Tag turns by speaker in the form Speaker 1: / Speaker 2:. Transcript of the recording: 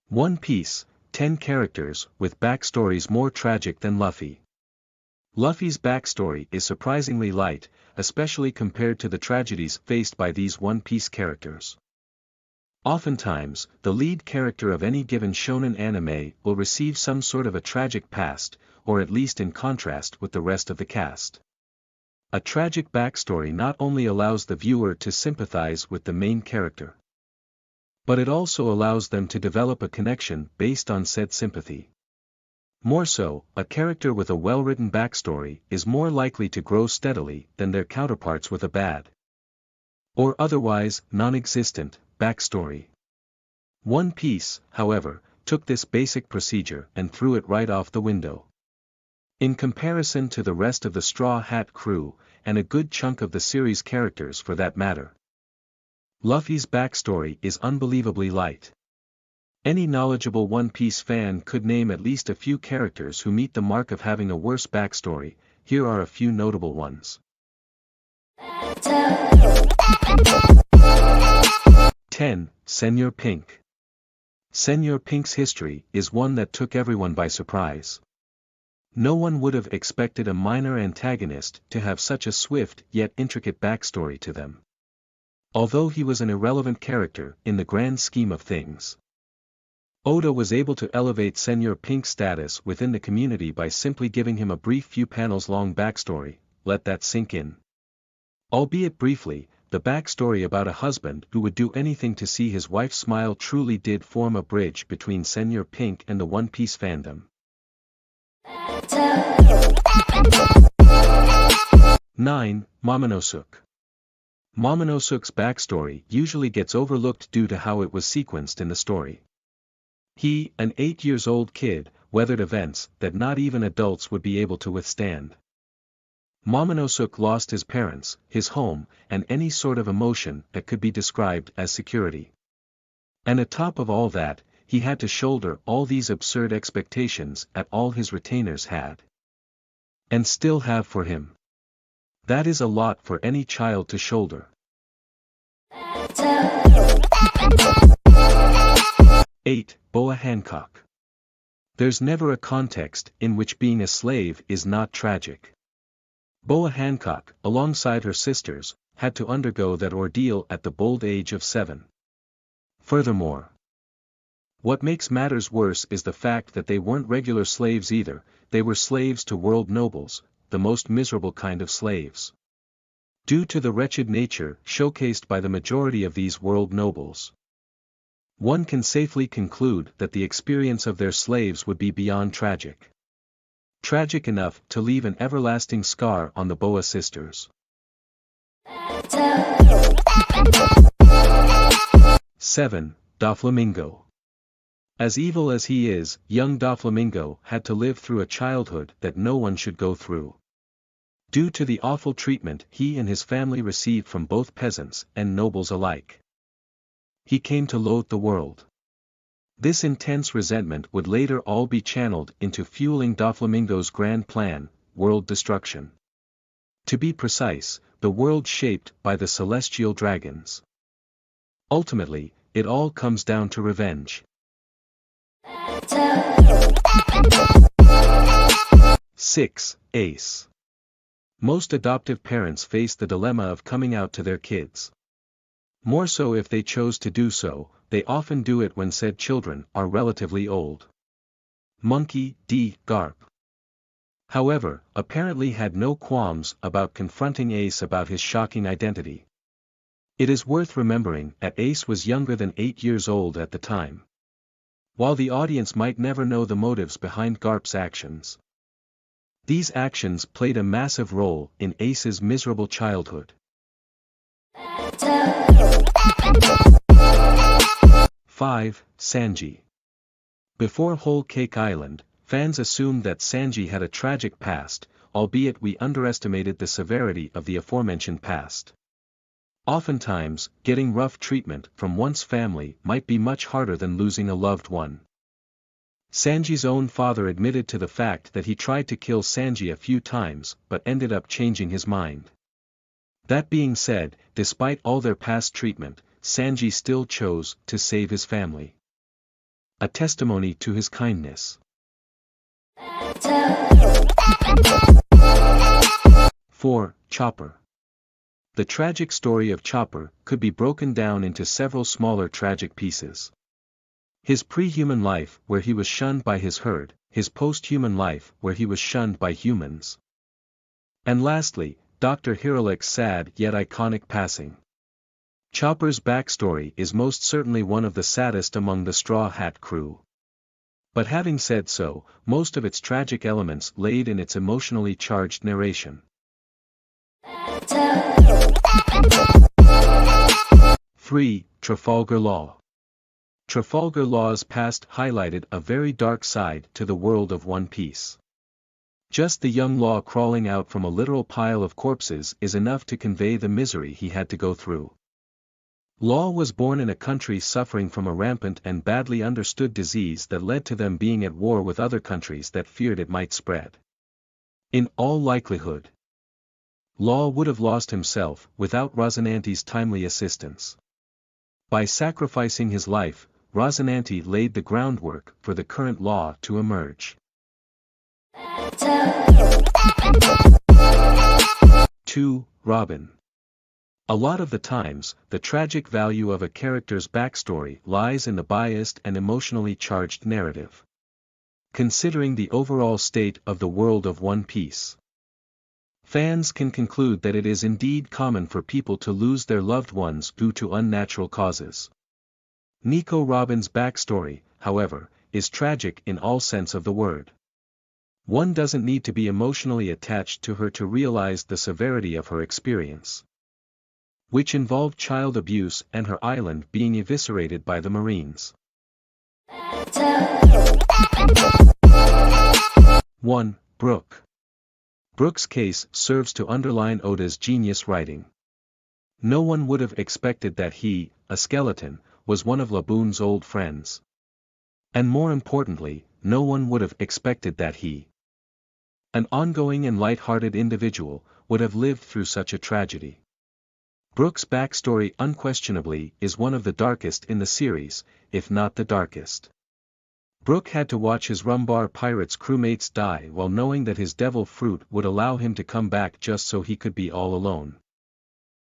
Speaker 1: One Piece, 10 characters with backstories more tragic than Luffy. Luffy's backstory is surprisingly light, especially compared to the tragedies faced by these One Piece characters. Oftentimes, the lead character of any given shonen anime will receive some sort of a tragic past, or at least in contrast with the rest of the cast. A tragic backstory not only allows the viewer to sympathize with the main character, but it also allows them to develop a connection based on said sympathy. More so, a character with a well-written backstory is more likely to grow steadily than their counterparts with a bad, or otherwise non-existent, backstory. One Piece, however, took this basic procedure and threw it right off the window. In comparison to the rest of the Straw Hat crew, and a good chunk of the series' characters for that matter, Luffy's backstory is unbelievably light. Any knowledgeable One Piece fan could name at least a few characters who meet the mark of having a worse backstory. Here are a few notable ones. 10. Senor Pink. Senor Pink's history is one that took everyone by surprise. No one would have expected a minor antagonist to have such a swift yet intricate backstory to them. Although he was an irrelevant character in the grand scheme of things, Oda was able to elevate Senor Pink's status within the community by simply giving him a brief few panels long backstory. Let that sink in. Albeit briefly, the backstory about a husband who would do anything to see his wife smile truly did form a bridge between Senor Pink and the One Piece fandom. 9. Momonosuke. Momonosuke's backstory usually gets overlooked due to how it was sequenced in the story. He, an 8-year-old kid, weathered events that not even adults would be able to withstand. Momonosuke lost his parents, his home, and any sort of emotion that could be described as security. And atop of all that, he had to shoulder all these absurd expectations that all his retainers had, and still have for him. That is a lot for any child to shoulder. 8. Boa Hancock. There's never a context in which being a slave is not tragic. Boa Hancock, alongside her sisters, had to undergo that ordeal at the bold age of 7. Furthermore, what makes matters worse is the fact that they weren't regular slaves either. They were slaves to world nobles, the most miserable kind of slaves. Due to the wretched nature showcased by the majority of these world nobles, one can safely conclude that the experience of their slaves would be beyond tragic. Tragic enough to leave an everlasting scar on the Boa sisters. 7. Doflamingo. As evil as he is, young Doflamingo had to live through a childhood that no one should go through. Due to the awful treatment he and his family received from both peasants and nobles alike, he came to loathe the world. This intense resentment would later all be channeled into fueling Doflamingo's grand plan, world destruction. To be precise, the world shaped by the celestial dragons. Ultimately, it all comes down to revenge. 6. Ace. Most adoptive parents face the dilemma of coming out to their kids. More so if they chose to do so, they often do it when said children are relatively old. Monkey D. Garp, however, apparently had no qualms about confronting Ace about his shocking identity. It is worth remembering that Ace was younger than 8 years old at the time. While the audience might never know the motives behind Garp's actions, these actions played a massive role in Ace's miserable childhood. 5. Sanji. Before Whole Cake Island, fans assumed that Sanji had a tragic past, albeit we underestimated the severity of the aforementioned past. Oftentimes, getting rough treatment from one's family might be much harder than losing a loved one. Sanji's own father admitted to the fact that he tried to kill Sanji a few times but ended up changing his mind. That being said, despite all their past treatment, Sanji still chose to save his family. a testimony to his kindness. 4. Chopper. The tragic story of Chopper could be broken down into several smaller tragic pieces. His pre-human life where he was shunned by his herd, his post-human life where he was shunned by humans. And lastly, Dr. Hirulek's sad yet iconic passing. Chopper's backstory is most certainly one of the saddest among the Straw Hat crew. But having said so, most of its tragic elements laid in its emotionally charged narration. 3. Trafalgar Law. Trafalgar Law's past highlighted a very dark side to the world of One Piece. Just the young Law crawling out from a literal pile of corpses is enough to convey the misery he had to go through. Law was born in a country suffering from a rampant and badly understood disease that led to them being at war with other countries that feared it might spread. In all likelihood, Law would have lost himself without Rosinante's timely assistance. By sacrificing his life, Rosinante laid the groundwork for the current Law to emerge. 2. Robin. A lot of the times, the tragic value of a character's backstory lies in the biased and emotionally charged narrative. Considering the overall state of the world of One Piece, fans can conclude that it is indeed common for people to lose their loved ones due to unnatural causes. Nico Robin's backstory, however, is tragic in all sense of the word. One doesn't need to be emotionally attached to her to realize the severity of her experience, which involved child abuse and her island being eviscerated by the Marines. 1. Brook. Brook's case serves to underline Oda's genius writing. No one would have expected that he, a skeleton, was one of Laboon's old friends. And more importantly, no one would have expected that he, an ongoing and light-hearted individual, would have lived through such a tragedy. Brook's backstory unquestionably is one of the darkest in the series, if not the darkest. Brook had to watch his Rumbar Pirates crewmates die while knowing that his devil fruit would allow him to come back just so he could be all alone.